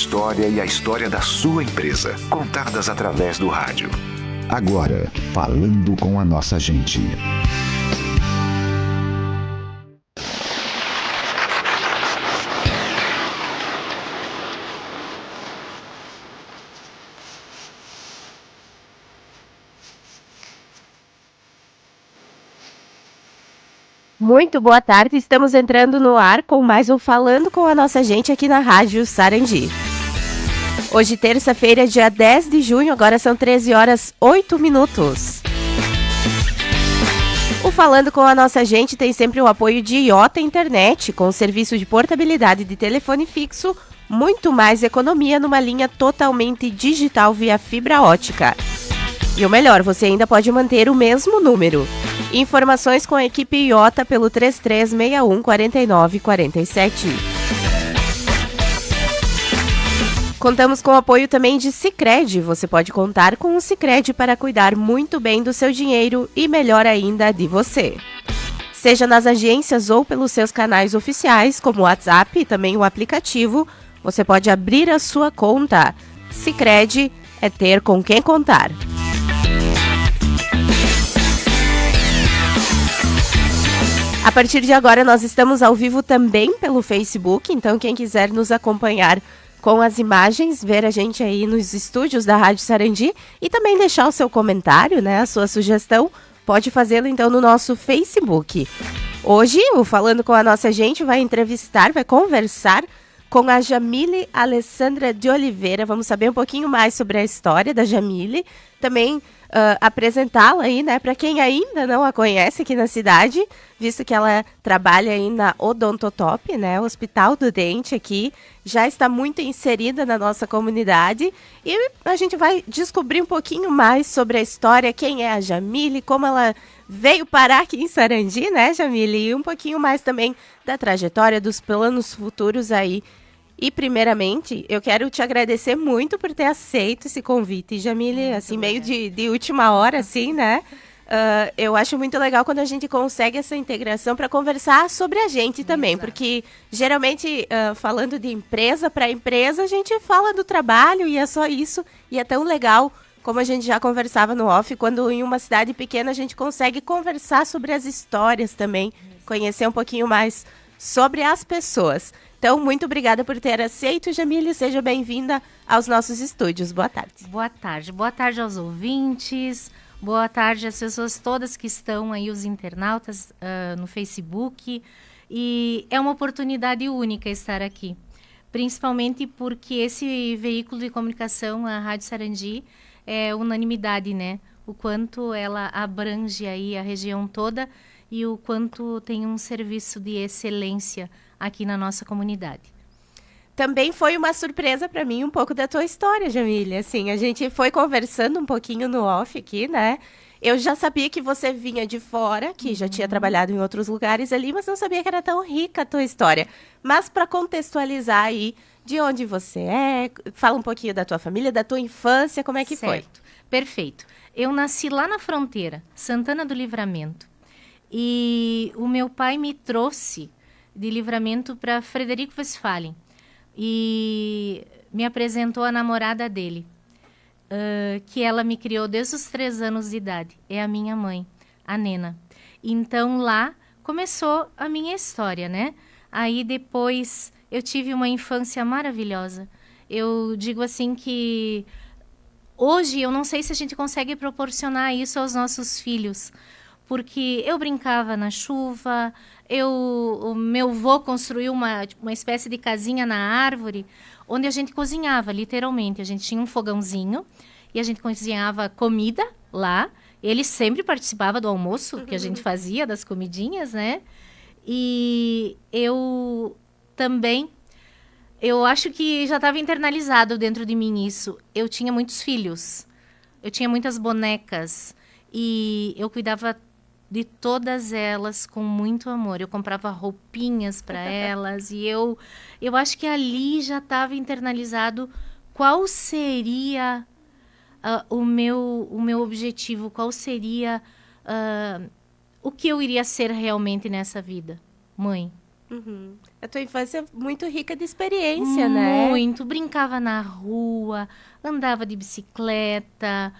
história e a história da sua empresa, contadas através do rádio. Agora, falando com a nossa gente. Muito boa tarde, estamos entrando no ar com mais um Falando com a Nossa Gente aqui na Rádio Sarandi. Hoje, terça-feira, dia 10 de junho, agora são 13 horas 8 minutos. O Falando com a Nossa Gente tem sempre o apoio de Iota Internet, com serviço de portabilidade de telefone fixo, muito mais economia numa linha totalmente digital via fibra ótica. E o melhor, você ainda pode manter o mesmo número. Informações com a equipe Iota pelo 3361 4947. Contamos com o apoio também de Sicredi. Você pode contar com o Sicredi para cuidar muito bem do seu dinheiro e melhor ainda de você. Seja nas agências ou pelos seus canais oficiais, como o WhatsApp e também o aplicativo, você pode abrir a sua conta. Sicredi é ter com quem contar. A partir de agora, nós estamos ao vivo também pelo Facebook, então quem quiser nos acompanhar com as imagens, ver a gente aí nos estúdios da Rádio Sarandi e também deixar o seu comentário, né, a sua sugestão, pode fazê-lo então no nosso Facebook. Hoje, o Falando com a Nossa Gente vai conversar com a Jamile Alessandra de Oliveira. Vamos saber um pouquinho mais sobre a história da Jamile, também apresentá-la aí, né, para quem ainda não a conhece aqui na cidade, visto que ela trabalha aí na Odontotop, né, Hospital do Dente aqui, já está muito inserida na nossa comunidade e a gente vai descobrir um pouquinho mais sobre a história, quem é a Jamile, como ela veio parar aqui em Sarandi, né, Jamile, e um pouquinho mais também da trajetória, dos planos futuros aí. E, primeiramente, eu quero te agradecer muito por ter aceito esse convite, Jamile, assim, meio de última hora, assim, né? Eu acho muito legal quando a gente consegue essa integração para conversar sobre a gente também, exato. Porque, geralmente, falando de empresa para empresa, a gente fala do trabalho e é só isso. E é tão legal, como a gente já conversava no off, quando em uma cidade pequena a gente consegue conversar sobre as histórias também, conhecer um pouquinho mais sobre as pessoas. Então, muito obrigada por ter aceito, Jamile. Seja bem-vinda aos nossos estúdios. Boa tarde. Boa tarde. Boa tarde aos ouvintes. Boa tarde às pessoas todas que estão aí, os internautas no Facebook. E é uma oportunidade única estar aqui. Principalmente porque esse veículo de comunicação, a Rádio Sarandi, é unanimidade, né? O quanto ela abrange aí a região toda e o quanto tem um serviço de excelência aqui na nossa comunidade. Também foi uma surpresa para mim um pouco da tua história, Jamile. Assim, a gente foi conversando um pouquinho no off aqui, né? Eu já sabia que você vinha de fora, que já tinha trabalhado em outros lugares ali, mas não sabia que era tão rica a tua história. Mas para contextualizar aí, de onde você é, fala um pouquinho da tua família, da tua infância, como é que foi? Perfeito. Eu nasci lá na fronteira, Santana do Livramento. E o meu pai me trouxe de Livramento para Frederico Westphalen e me apresentou a namorada dele, que ela me criou desde os 3 anos de idade. É a minha mãe, a Nena. Então lá começou a minha história, né? Aí depois eu tive uma infância maravilhosa. Eu digo assim que hoje eu não sei se a gente consegue proporcionar isso aos nossos filhos, porque eu brincava na chuva, o meu avô construiu uma espécie de casinha na árvore, onde a gente cozinhava, literalmente. A gente tinha um fogãozinho e a gente cozinhava comida lá. Ele sempre participava do almoço que a gente fazia, das comidinhas, né? E eu também, eu acho que já estava internalizado dentro de mim isso. Eu tinha muitos filhos, eu tinha muitas bonecas e eu cuidava de todas elas com muito amor. Eu comprava roupinhas para elas e eu acho que ali já estava internalizado qual seria o meu objetivo, qual seria o que eu iria ser realmente nessa vida. Mãe, A tua infância é muito rica de experiência, né? Muito. Brincava na rua, andava de bicicleta,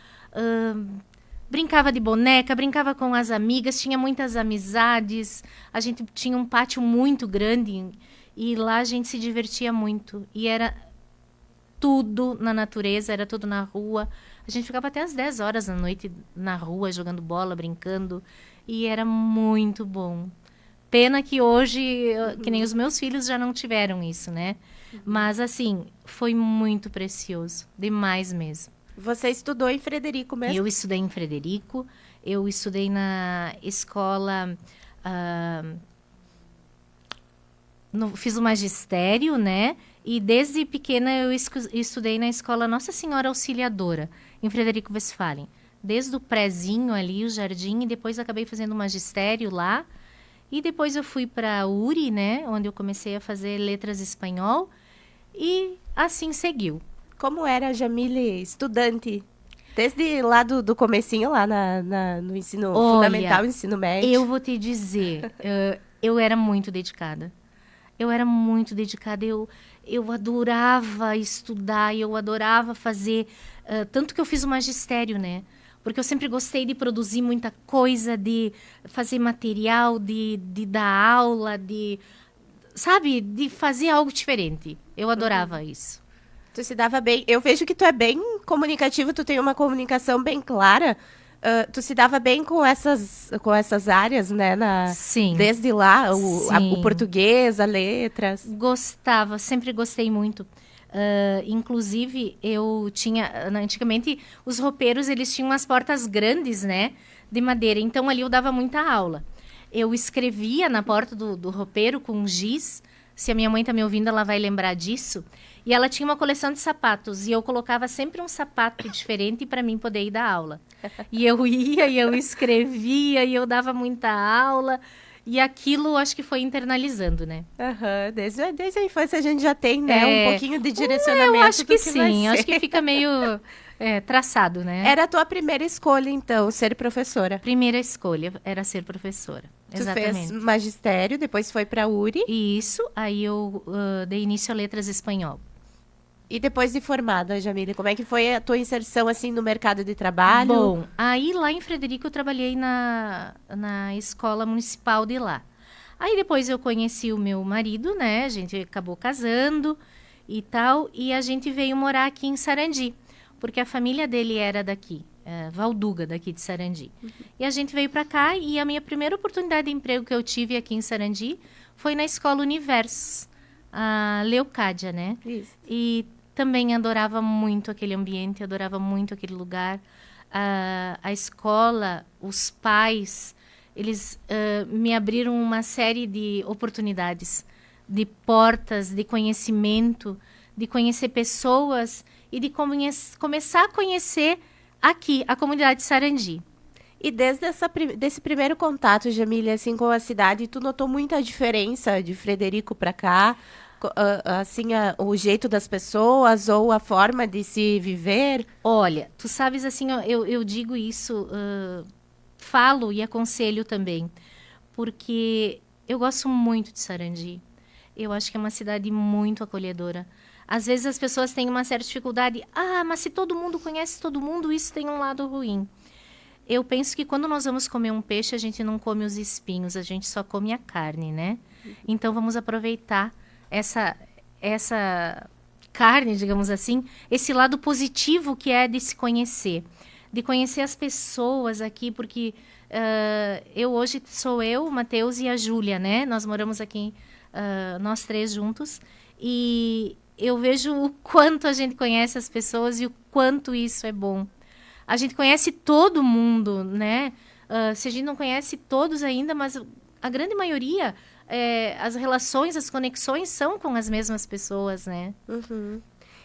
brincava de boneca, brincava com as amigas, tinha muitas amizades. A gente tinha um pátio muito grande e lá a gente se divertia muito. E era tudo na natureza, era tudo na rua. A gente ficava até às 10 horas da noite na rua, jogando bola, brincando. E era muito bom. Pena que hoje, que nem os meus filhos já não tiveram isso, né? Mas, assim, foi muito precioso. Demais mesmo. Você estudou em Frederico mesmo? Eu estudei em Frederico. Eu estudei na escola... fiz o magistério, né? E desde pequena eu estudei na escola Nossa Senhora Auxiliadora, em Frederico Westphalen. Desde o prézinho ali, o jardim, e depois acabei fazendo o magistério lá. E depois eu fui para a URI, né? Onde eu comecei a fazer letras espanhol. E assim seguiu. Como era a Jamile estudante? Desde lá do comecinho, lá no ensino fundamental, ensino médio. Eu vou te dizer, eu era muito dedicada. Eu era muito dedicada, eu adorava estudar, eu adorava fazer... tanto que eu fiz o magistério, né? Porque eu sempre gostei de produzir muita coisa, de fazer material, de dar aula, sabe? De fazer algo diferente. Eu adorava isso. Tu se dava bem. Eu vejo que tu é bem comunicativo, tu tem uma comunicação bem clara. Tu se dava bem com essas áreas, né? Sim. Desde lá, Sim. o português, as letras. Gostava, sempre gostei muito. Inclusive, eu tinha... Antigamente, os roupeiros, eles tinham as portas grandes, né? De madeira. Então, ali eu dava muita aula. Eu escrevia na porta do roupeiro com giz. Se a minha mãe está me ouvindo, ela vai lembrar disso. E ela tinha uma coleção de sapatos. E eu colocava sempre um sapato diferente para mim poder ir dar aula. E eu ia, e eu escrevia, e eu dava muita aula. E aquilo, acho que foi internalizando, né? Desde a infância a gente já tem, né? Um pouquinho de direcionamento. Eu acho que sim. Acho que fica meio traçado, né? Era a tua primeira escolha, então, ser professora? Primeira escolha era ser professora. Tu Exatamente. fez magistério, depois foi para a URI. Isso, aí eu dei início a letras espanhol. E depois de formada, Jamile, como é que foi a tua inserção, assim, no mercado de trabalho? Bom, aí lá em Frederico eu trabalhei na escola municipal de lá. Aí depois eu conheci o meu marido, né? A gente acabou casando e tal. E a gente veio morar aqui em Sarandi, porque a família dele era daqui, Valduga, daqui de Sarandi. E a gente veio para cá e a minha primeira oportunidade de emprego que eu tive aqui em Sarandi foi na Escola Universos, a Leocádia, né? Isso. E também adorava muito aquele ambiente, adorava muito aquele lugar. A escola, os pais, eles me abriram uma série de oportunidades, de portas, de conhecimento, de conhecer pessoas e de começar a conhecer aqui, a comunidade de Sarandi. E desde desse primeiro contato, Jamile, assim, com a cidade, tu notou muita diferença de Frederico para cá? Assim, o jeito das pessoas ou a forma de se viver? Olha, tu sabes, assim, eu digo isso, falo e aconselho também, porque eu gosto muito de Sarandi. Eu acho que é uma cidade muito acolhedora. Às vezes as pessoas têm uma certa dificuldade. Mas se todo mundo conhece todo mundo, isso tem um lado ruim. Eu penso que quando nós vamos comer um peixe, a gente não come os espinhos, a gente só come a carne, né? Então vamos aproveitar essa carne, digamos assim, esse lado positivo que é de se conhecer, de conhecer as pessoas aqui, porque eu hoje sou eu, o Matheus e a Júlia, né? Nós moramos aqui, nós três juntos, e eu vejo o quanto a gente conhece as pessoas e o quanto isso é bom. A gente conhece todo mundo, né? Se a gente não conhece todos ainda, mas a grande maioria... as relações, as conexões são com as mesmas pessoas, né?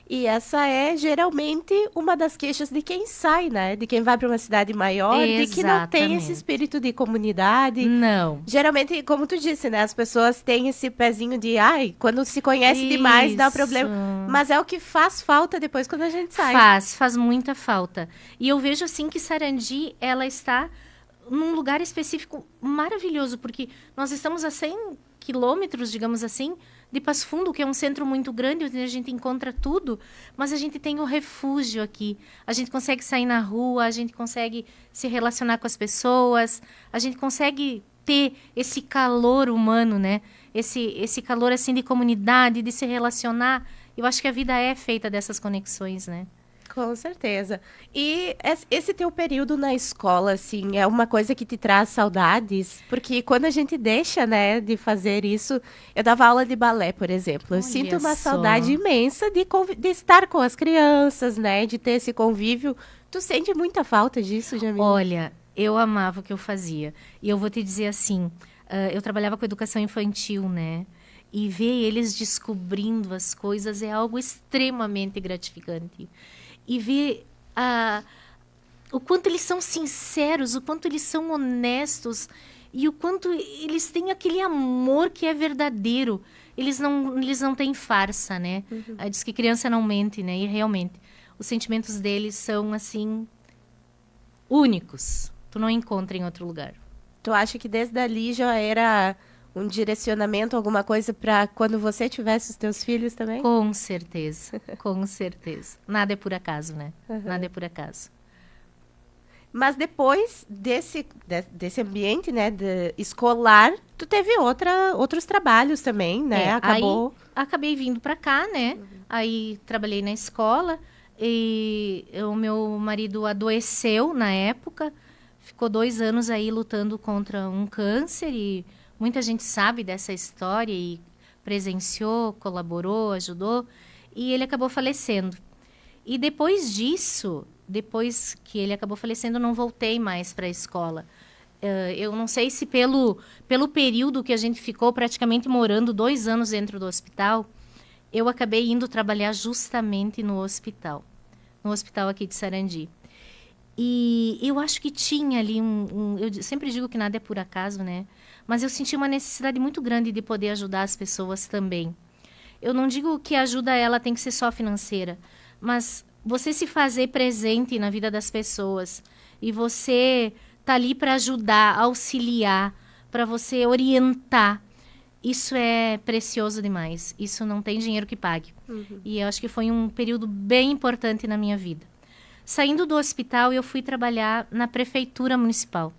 E essa é geralmente uma das queixas de quem sai, né? De quem vai para uma cidade maior, de que não tem esse espírito de comunidade. Não. Geralmente, como tu disse, né? As pessoas têm esse pezinho de, quando se conhece demais dá problema. Mas é o que faz falta depois quando a gente sai. Faz muita falta. E eu vejo assim que Sarandi, ela está num lugar específico maravilhoso, porque nós estamos a 100 quilômetros, digamos assim, de Passo Fundo, que é um centro muito grande, onde a gente encontra tudo, mas a gente tem o refúgio aqui. A gente consegue sair na rua, a gente consegue se relacionar com as pessoas, a gente consegue ter esse calor humano, né? Esse calor, assim, de comunidade, de se relacionar. Eu acho que a vida é feita dessas conexões, né? Com certeza. E esse teu período na escola, assim, é uma coisa que te traz saudades? Porque quando a gente deixa, né, de fazer isso... Eu dava aula de balé, por exemplo. Eu Olha sinto uma só. saudade imensa de estar com as crianças, né, de ter esse convívio. Tu sente muita falta disso, Jamila? Olha, eu amava o que eu fazia. E eu vou te dizer assim, eu trabalhava com educação infantil, né? E ver eles descobrindo as coisas é algo extremamente gratificante. E ver o quanto eles são sinceros, o quanto eles são honestos e o quanto eles têm aquele amor que é verdadeiro. Eles não têm farsa, né? Diz que criança não mente, né? E realmente, os sentimentos deles são, assim, únicos. Tu não encontra em outro lugar. Tu acha que desde ali já era um direcionamento, alguma coisa para quando você tivesse os teus filhos também? Com certeza, com certeza. Nada é por acaso, né? Nada é por acaso. Mas depois desse ambiente, né, escolar, tu teve outros trabalhos também, né? Acabou. Aí, acabei vindo para cá, né? Aí trabalhei na escola e o meu marido adoeceu na época. Ficou 2 anos aí lutando contra um câncer e muita gente sabe dessa história e presenciou, colaborou, ajudou. E ele acabou falecendo. E depois disso, depois que ele acabou falecendo, eu não voltei mais para a escola. Eu não sei se pelo período que a gente ficou praticamente morando 2 anos dentro do hospital, eu acabei indo trabalhar justamente no hospital aqui de Sarandi. E eu acho que tinha ali eu sempre digo que nada é por acaso, né? Mas eu senti uma necessidade muito grande de poder ajudar as pessoas também. Eu não digo que a ajuda ela tem que ser só financeira, mas você se fazer presente na vida das pessoas e você tá ali para ajudar, auxiliar, para você orientar, isso é precioso demais. Isso não tem dinheiro que pague. E eu acho que foi um período bem importante na minha vida. Saindo do hospital, eu fui trabalhar na prefeitura municipal.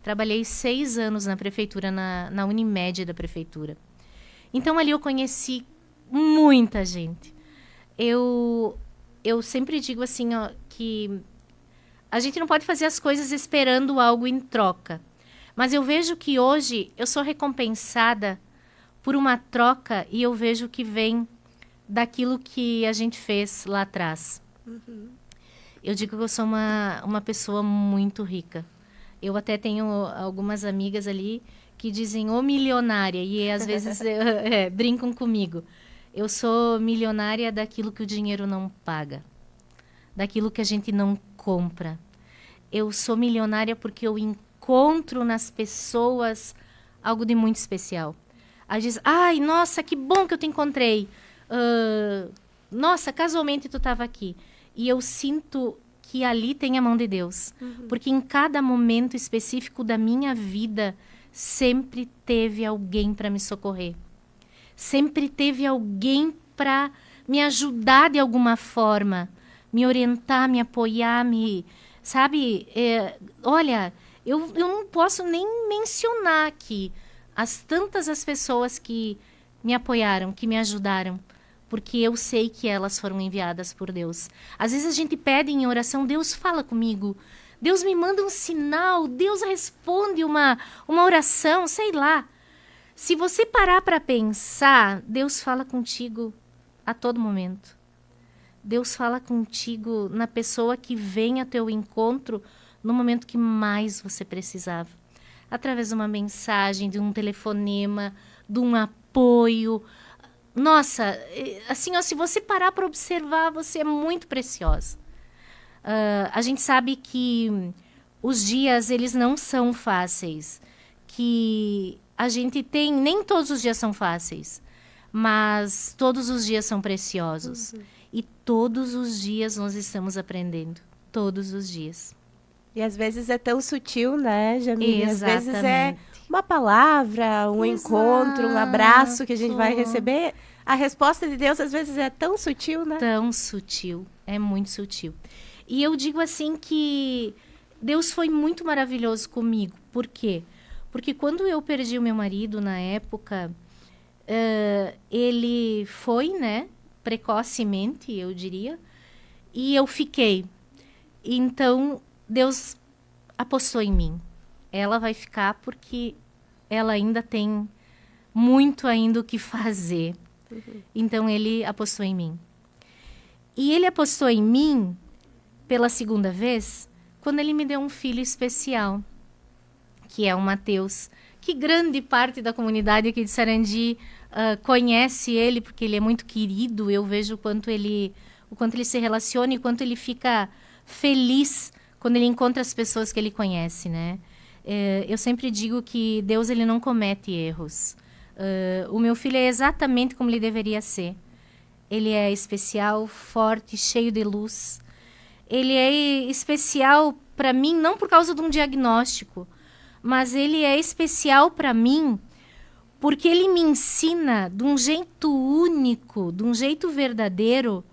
Trabalhei 6 anos na prefeitura, na Unimed da prefeitura. Então, ali eu conheci muita gente. Eu sempre digo assim, ó, que a gente não pode fazer as coisas esperando algo em troca. Mas eu vejo que hoje eu sou recompensada por uma troca e eu vejo que vem daquilo que a gente fez lá atrás. Eu digo que eu sou uma pessoa muito rica. Eu até tenho algumas amigas ali que dizem, ô milionária, e às vezes brincam comigo. Eu sou milionária daquilo que o dinheiro não paga, daquilo que a gente não compra. Eu sou milionária porque eu encontro nas pessoas algo de muito especial. Aí diz, ai, nossa, que bom que eu te encontrei. Nossa, casualmente tu estava aqui. E eu sinto que ali tem a mão de Deus. Porque em cada momento específico da minha vida, sempre teve alguém para me socorrer. Sempre teve alguém para me ajudar de alguma forma. Me orientar, me apoiar, sabe? Olha, eu não posso nem mencionar aqui as pessoas que me apoiaram, que me ajudaram. Porque eu sei que elas foram enviadas por Deus. Às vezes a gente pede em oração, Deus fala comigo, Deus me manda um sinal, Deus responde uma oração, sei lá. Se você parar para pensar, Deus fala contigo a todo momento. Deus fala contigo na pessoa que vem a teu encontro no momento que mais você precisava. Através de uma mensagem, de um telefonema, de um apoio. Nossa, assim, ó, se você parar para observar, você é muito preciosa. A gente sabe que os dias, eles não são fáceis. Que a gente tem... Nem todos os dias são fáceis. Mas todos os dias são preciosos. E todos os dias nós estamos aprendendo. Todos os dias. E às vezes é tão sutil, né, Jamila? Exatamente. Às vezes uma palavra, um encontro, um abraço que a gente vai receber, a resposta de Deus às vezes é tão sutil, né? Tão sutil, é muito sutil. E eu digo assim que Deus foi muito maravilhoso comigo. Por quê? Porque quando eu perdi o meu marido na época, ele foi, né, precocemente, eu diria, e eu fiquei. Então, Deus apostou em mim. Ela vai ficar porque ela ainda tem muito ainda o que fazer. Então, ele apostou em mim. E ele apostou em mim pela segunda vez quando ele me deu um filho especial, que é o Mateus, que grande parte da comunidade aqui de Sarandi conhece ele, porque ele é muito querido. Eu vejo o quanto ele se relaciona e o quanto ele fica feliz quando ele encontra as pessoas que ele conhece, né? Eu sempre digo que Deus, ele não comete erros. O meu filho é exatamente como ele deveria ser. Ele é especial, forte, cheio de luz. Ele é especial para mim não por causa de um diagnóstico, mas ele é especial para mim porque ele me ensina de um jeito único, de um jeito verdadeiro,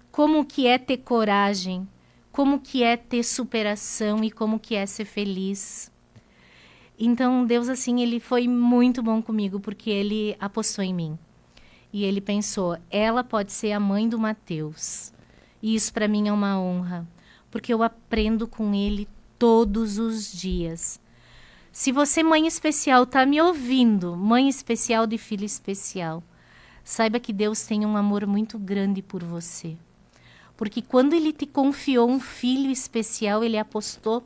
como que é ter coragem, como que é ter superação e como que é ser feliz. Então, Deus, assim, ele foi muito bom comigo, porque ele apostou em mim. E ele pensou, ela pode ser a mãe do Mateus. E isso para mim é uma honra, porque eu aprendo com ele todos os dias. Se você, mãe especial, está me ouvindo, mãe especial de filho especial, saiba que Deus tem um amor muito grande por você. Porque quando ele te confiou um filho especial, ele apostou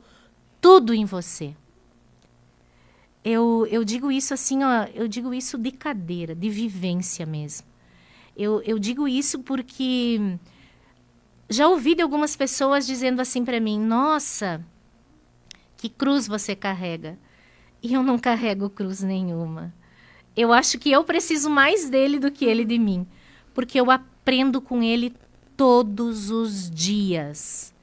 tudo em você. Eu digo isso assim, ó, eu digo isso de cadeira, de vivência mesmo. Eu digo isso porque já ouvi de algumas pessoas dizendo assim para mim, nossa, que cruz você carrega. E eu não carrego cruz nenhuma. Eu acho que eu preciso mais dele do que ele de mim. Porque eu aprendo com ele todos os dias.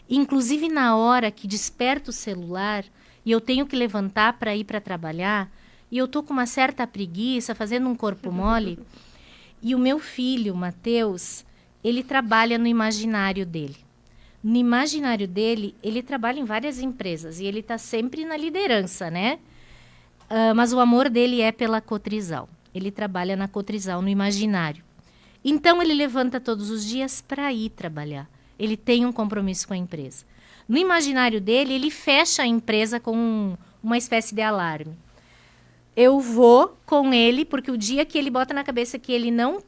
Inclusive na hora que desperto o celular e eu tenho que levantar para ir para trabalhar, e eu tô com uma certa preguiça, fazendo um corpo mole, e o meu filho, Mateus, ele trabalha no imaginário dele. No imaginário dele, ele trabalha em várias empresas e ele está sempre na liderança, né? Mas o amor dele é pela Cotrizal. Ele trabalha na Cotrizal, no imaginário. Então, ele levanta todos os dias para ir trabalhar. Ele tem um compromisso com a empresa. No imaginário dele, ele fecha a empresa com uma espécie de alarme. Eu vou com ele, porque o dia que ele bota na cabeça que ele não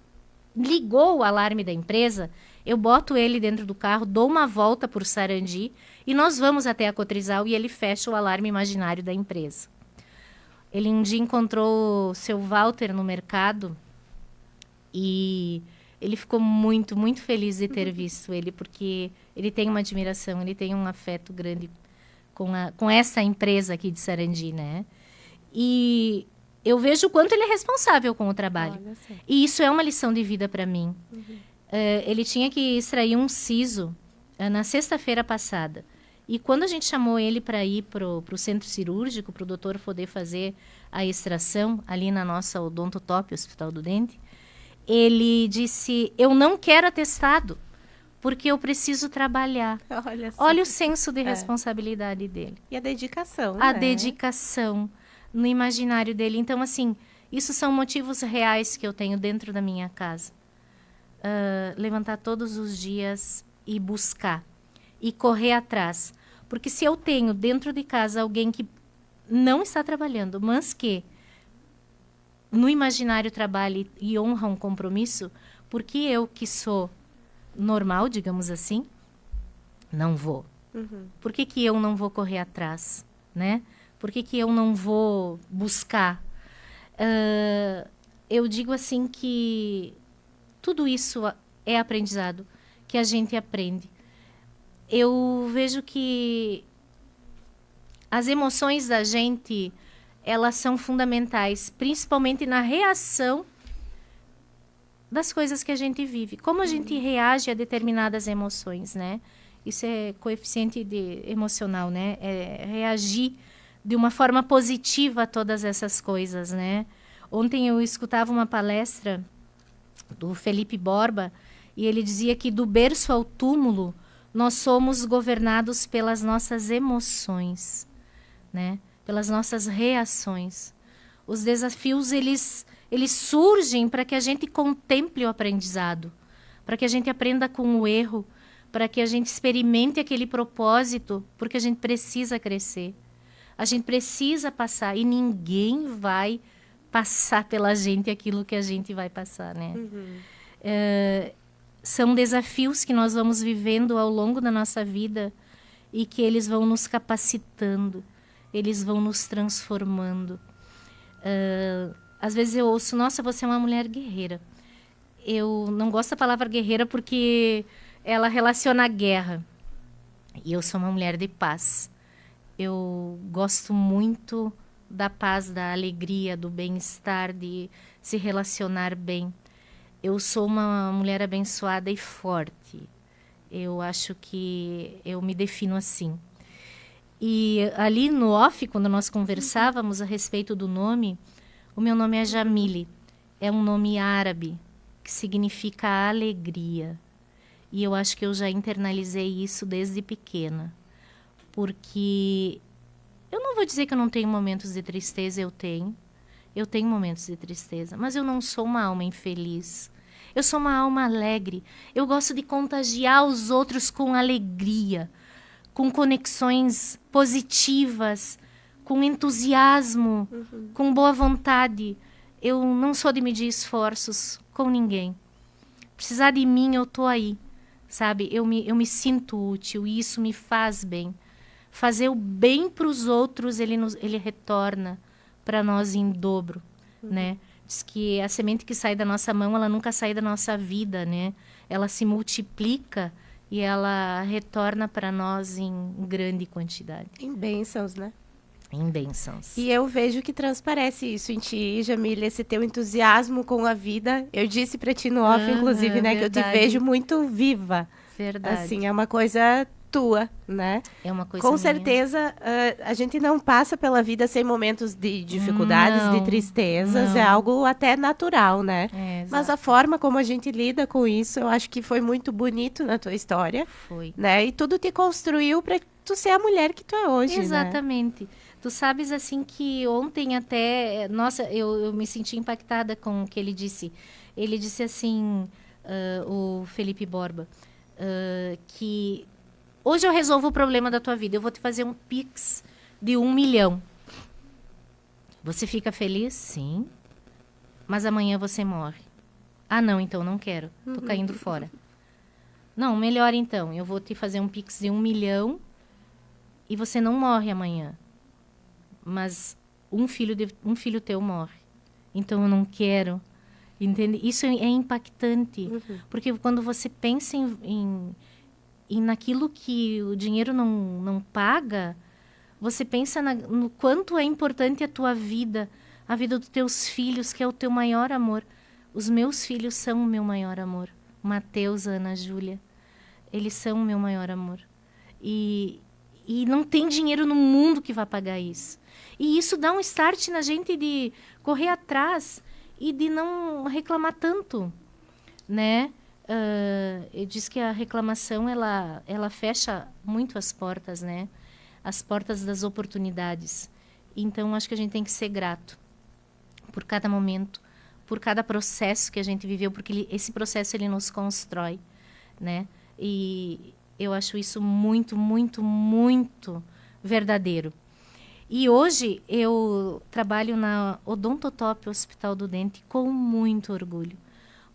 ligou o alarme da empresa, eu boto ele dentro do carro, dou uma volta por Sarandi e nós vamos até a Cotrizal e ele fecha o alarme imaginário da empresa. Ele um dia encontrou o seu Walter no mercado e ele ficou muito, muito feliz de ter visto ele, porque ele tem uma admiração, ele tem um afeto grande com essa empresa aqui de Sarandi, né? E eu vejo o quanto ele é responsável com o trabalho. E isso é uma lição de vida para mim. Ele tinha que extrair um siso na sexta-feira passada. E quando a gente chamou ele para ir para o centro cirúrgico, para o doutor poder fazer a extração ali na nossa Odontotop, Hospital do Dente, ele disse, eu não quero atestado, porque eu preciso trabalhar. Olha o senso de responsabilidade dele. E a dedicação, A dedicação no imaginário dele. Então, assim, isso são motivos reais que eu tenho dentro da minha casa. Levantar todos os dias e buscar. E correr atrás. Porque se eu tenho dentro de casa alguém que não está trabalhando, mas que no imaginário trabalha e honra um compromisso, porque eu que sou normal, digamos assim, não vou. Por que eu não vou correr atrás, né? Por que eu não vou buscar? Eu digo assim que tudo isso é aprendizado que a gente aprende. Eu vejo que as emoções da gente, elas são fundamentais, principalmente na reação das coisas que a gente vive. Como a gente reage a determinadas emoções, né? Isso é coeficiente emocional, né? É reagir de uma forma positiva todas essas coisas, né? Ontem eu escutava uma palestra do Felipe Borba e ele dizia que do berço ao túmulo nós somos governados pelas nossas emoções, né? Pelas nossas reações. Os desafios, eles surgem para que a gente contemple o aprendizado, para que a gente aprenda com o erro, para que a gente experimente aquele propósito, porque a gente precisa crescer. A gente precisa passar e ninguém vai passar pela gente aquilo que a gente vai passar, né? São desafios que nós vamos vivendo ao longo da nossa vida e que eles vão nos capacitando, eles vão nos transformando. Às vezes eu ouço, nossa, você é uma mulher guerreira. Eu não gosto da palavra guerreira porque ela relaciona a guerra. E eu sou uma mulher de paz. Eu gosto muito da paz, da alegria, do bem-estar, de se relacionar bem. Eu sou uma mulher abençoada e forte. Eu acho que eu me defino assim. E ali no off, quando nós conversávamos a respeito do nome, o meu nome é Jamile. É um nome árabe que significa alegria. E eu acho que eu já internalizei isso desde pequena. Porque eu não vou dizer que eu não tenho momentos de tristeza, eu tenho. Eu tenho momentos de tristeza, mas eu não sou uma alma infeliz. Eu sou uma alma alegre. Eu gosto de contagiar os outros com alegria, com conexões positivas, com entusiasmo, com boa vontade. Eu não sou de medir esforços com ninguém. Precisar de mim, eu tô aí, sabe? Eu me sinto útil e isso me faz bem. Fazer o bem para os outros, ele retorna para nós em dobro, né? Diz que a semente que sai da nossa mão, ela nunca sai da nossa vida, né? Ela se multiplica e ela retorna para nós em grande quantidade. Em bênçãos, né? Em bênçãos. E eu vejo que transparece isso em ti, Jamile, esse teu entusiasmo com a vida. Eu disse pra ti no off, inclusive, né, que eu te vejo muito viva. Verdade. Assim, é uma coisa tua, né? É uma coisa Com minha. certeza, a gente não passa pela vida sem momentos de dificuldades, Não, de tristezas. não. É algo até natural, né? É, Mas a exato. forma como a gente lida com isso, eu acho que foi muito bonito na tua história, Foi. né? E tudo te construiu pra tu ser a mulher que tu é hoje, né? Exatamente. Tu sabes, assim, que ontem até... Nossa, eu me senti impactada com o que ele disse. Ele disse assim, o Felipe Borba, que hoje eu resolvo o problema da tua vida. Eu vou te fazer um Pix de 1 milhão. Você fica feliz? Sim. Mas amanhã você morre. Ah, não, então não quero. Tô caindo fora. Não, melhor então. Eu vou te fazer um Pix de 1 milhão e você não morre amanhã. Mas um filho teu morre. Então eu não quero. Entende? Isso é impactante. Porque quando você pensa em naquilo que o dinheiro não paga, você pensa no quanto é importante a tua vida, a vida dos teus filhos, que é o teu maior amor. Os meus filhos são o meu maior amor. Mateus, Ana, Júlia. Eles são o meu maior amor. E não tem dinheiro no mundo que vai pagar isso. E isso dá um start na gente de correr atrás e de não reclamar tanto, né? Eu disse que a reclamação, ela fecha muito as portas, né? As portas das oportunidades. Então, acho que a gente tem que ser grato por cada momento, por cada processo que a gente viveu, porque esse processo, ele nos constrói, né? E eu acho isso muito, muito, muito verdadeiro. E hoje eu trabalho na Odontotop Hospital do Dente com muito orgulho,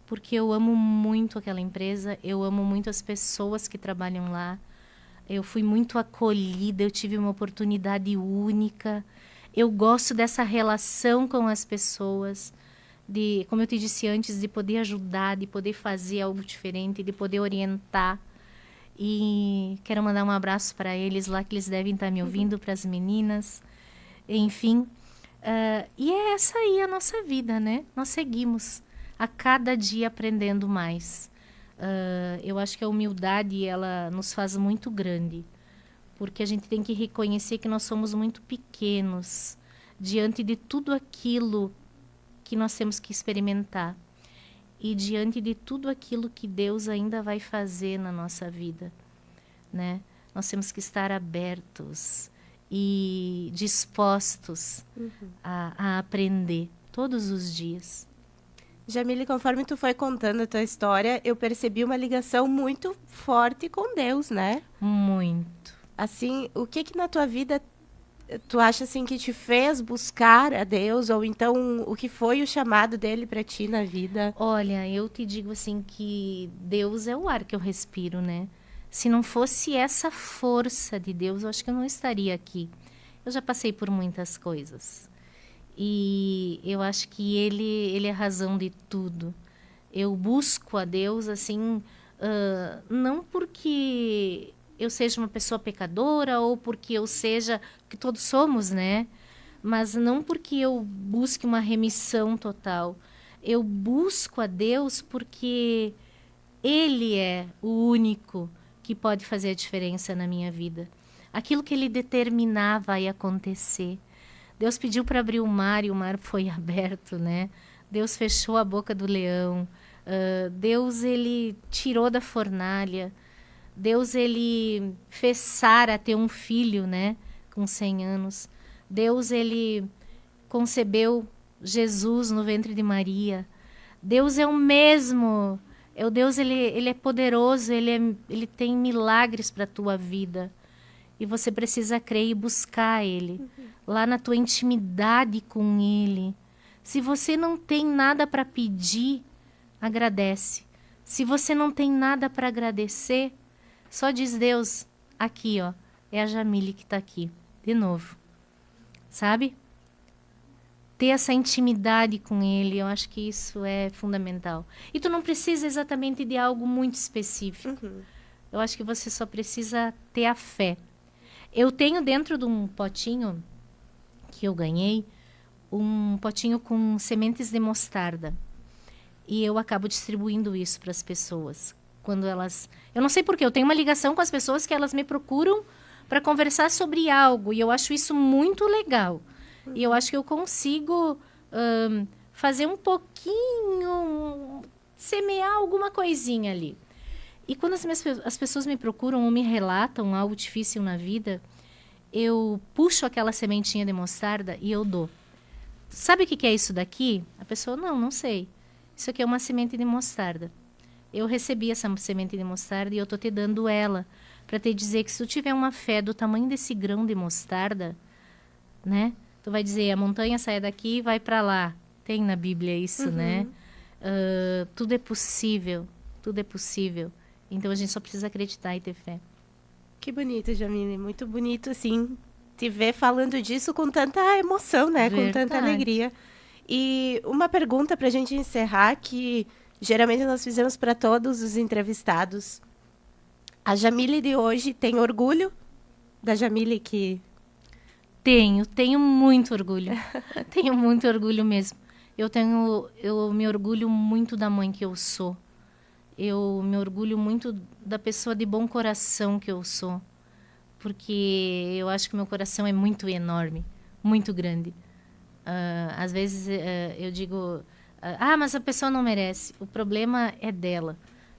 porque eu amo muito aquela empresa, eu amo muito as pessoas que trabalham lá, eu fui muito acolhida, eu tive uma oportunidade única, eu gosto dessa relação com as pessoas, de, como eu te disse antes, de poder ajudar, de poder fazer algo diferente, de poder orientar. E quero mandar um abraço para eles lá, que eles devem estar me ouvindo, para as meninas. Enfim, e é essa aí a nossa vida, né? Nós seguimos a cada dia aprendendo mais. Eu acho que a humildade, ela nos faz muito grande. porque a gente tem que reconhecer que nós somos muito pequenos diante de tudo aquilo que nós temos que experimentar e diante de tudo aquilo que Deus ainda vai fazer na nossa vida, né? Nós temos que estar abertos e dispostos a aprender todos os dias. Jamile, conforme tu foi contando a tua história, eu percebi uma ligação muito forte com Deus, né? Muito. Assim, o que na tua vida tu acha assim que te fez buscar a Deus, ou então o que foi o chamado dele para ti na vida? Olha, eu te digo assim que Deus é o ar que eu respiro, né? Se não fosse essa força de Deus, eu acho que eu não estaria aqui. Eu já passei por muitas coisas. E eu acho que ele é a razão de tudo. Eu busco a Deus, assim, não porque eu seja uma pessoa pecadora ou porque eu seja, que todos somos, né? Mas não porque eu busque uma remissão total. Eu busco a Deus porque Ele é o único que pode fazer a diferença na minha vida. Aquilo que Ele determinar vai acontecer. Deus pediu para abrir o mar e o mar foi aberto, né? Deus fechou a boca do leão. Deus, Ele tirou da fornalha. Deus, Ele fez Sara ter um filho, né? Com 100 anos. Deus, Ele concebeu Jesus no ventre de Maria. Deus é o mesmo. O Deus, ele é poderoso, ele tem milagres para a tua vida. E você precisa crer e buscar Ele. Lá na tua intimidade com Ele. Se você não tem nada para pedir, agradece. Se você não tem nada para agradecer, só diz: Deus, aqui, ó, é a Jamile que está aqui. De novo. Sabe? Ter essa intimidade com Ele, eu acho que isso é fundamental. E tu não precisa exatamente de algo muito específico. Eu acho que você só precisa ter a fé. Eu tenho dentro de um potinho que eu ganhei, um potinho com sementes de mostarda. E eu acabo distribuindo isso para as pessoas. Quando elas... Eu não sei porquê, eu tenho uma ligação com as pessoas que elas me procuram para conversar sobre algo. E eu acho isso muito legal. E eu acho que eu consigo fazer um pouquinho, semear alguma coisinha ali. E quando as pessoas me procuram ou me relatam algo difícil na vida, eu puxo aquela sementinha de mostarda e eu dou. Sabe o que é isso daqui? A pessoa, não sei. Isso aqui é uma semente de mostarda. Eu recebi essa semente de mostarda e eu estou te dando ela para te dizer que se tu tiver uma fé do tamanho desse grão de mostarda, né? Tu vai dizer, a montanha sai daqui e vai para lá. Tem na Bíblia isso, né? Tudo é possível. Tudo é possível. Então, a gente só precisa acreditar e ter fé. Que bonito, Jamile. Muito bonito, assim, te ver falando disso com tanta emoção, né? Verdade. Com tanta alegria. E uma pergunta para a gente encerrar, que geralmente nós fizemos para todos os entrevistados. A Jamile de hoje tem orgulho da Jamile que... Tenho muito orgulho. Tenho muito orgulho mesmo. Eu me orgulho muito da mãe que eu sou. Eu me orgulho muito da pessoa de bom coração que eu sou. Porque eu acho que meu coração é muito enorme, muito grande. Às vezes eu digo, mas a pessoa não merece. O problema é dela.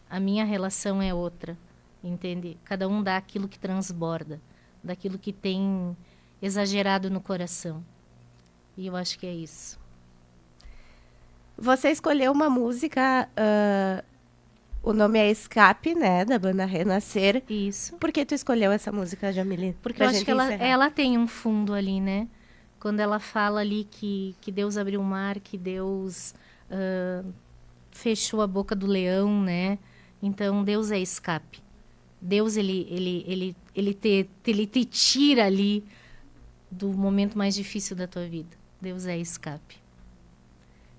A minha relação é outra, entende? Cada um dá aquilo que transborda, daquilo que tem exagerado no coração. E eu acho que é isso. Você escolheu uma música, o nome é Escape, né, da banda Renascer. Isso. Por que tu escolheu essa música, Jamile? Porque eu acho que ela tem um fundo ali, né? Quando ela fala ali que Deus abriu o mar, que Deus fechou a boca do leão, né? Então, Deus é escape. Deus, ele te tira ali do momento mais difícil da tua vida. Deus é escape.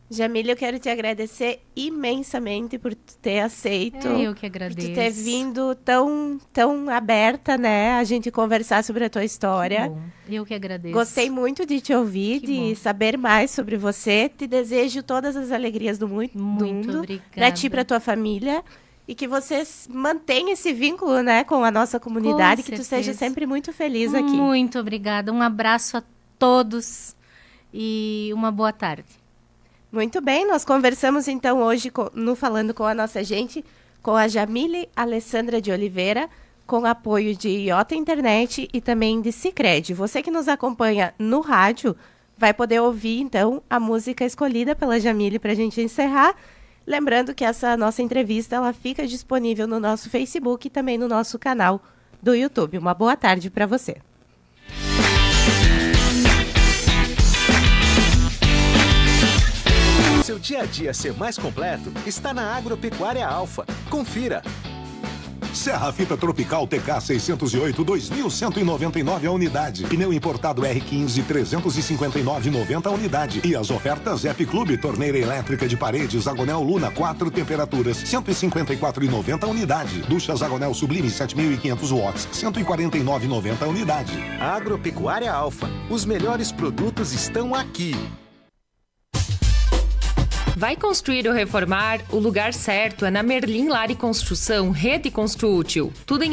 Jamile, eu quero te agradecer imensamente por ter aceito. Eu que agradeço. Por ter vindo tão aberta, né? A gente conversar sobre a tua história. Que bom. Eu que agradeço. Gostei muito de te ouvir, de saber mais sobre você. Te desejo todas as alegrias do mundo. Obrigada. Para ti e para tua família. e que vocês mantenham esse vínculo, né, com a nossa comunidade, Com que tu certeza. seja sempre muito feliz aqui. Muito obrigada. Um abraço a todos e uma boa tarde. Muito bem, nós conversamos então hoje no Falando com a Nossa Gente, com a Jamile Alessandra de Oliveira, com apoio de Iota Internet e também de Sicredi. Você que nos acompanha no rádio vai poder ouvir então a música escolhida pela Jamile para a gente encerrar. Lembrando que essa nossa entrevista ela fica disponível no nosso Facebook e também no nosso canal do YouTube. Uma boa tarde para você. Seu dia a dia ser mais completo está na Agropecuária Alfa. Confira! Serra Fita Tropical TK 608, 2.199 a unidade. Pneu importado R15, 359,90 a unidade. E as ofertas Ep Clube, torneira elétrica de parede, Zagonel Luna, 4 temperaturas, 154,90 a unidade. Ducha Zagonel Sublime, 7.500 watts, 149,90 a unidade. Agropecuária Alfa. Os melhores produtos estão aqui. Vai construir ou reformar? O lugar certo é na Merlin Lar e Construção, Rede Construútil. Tudo em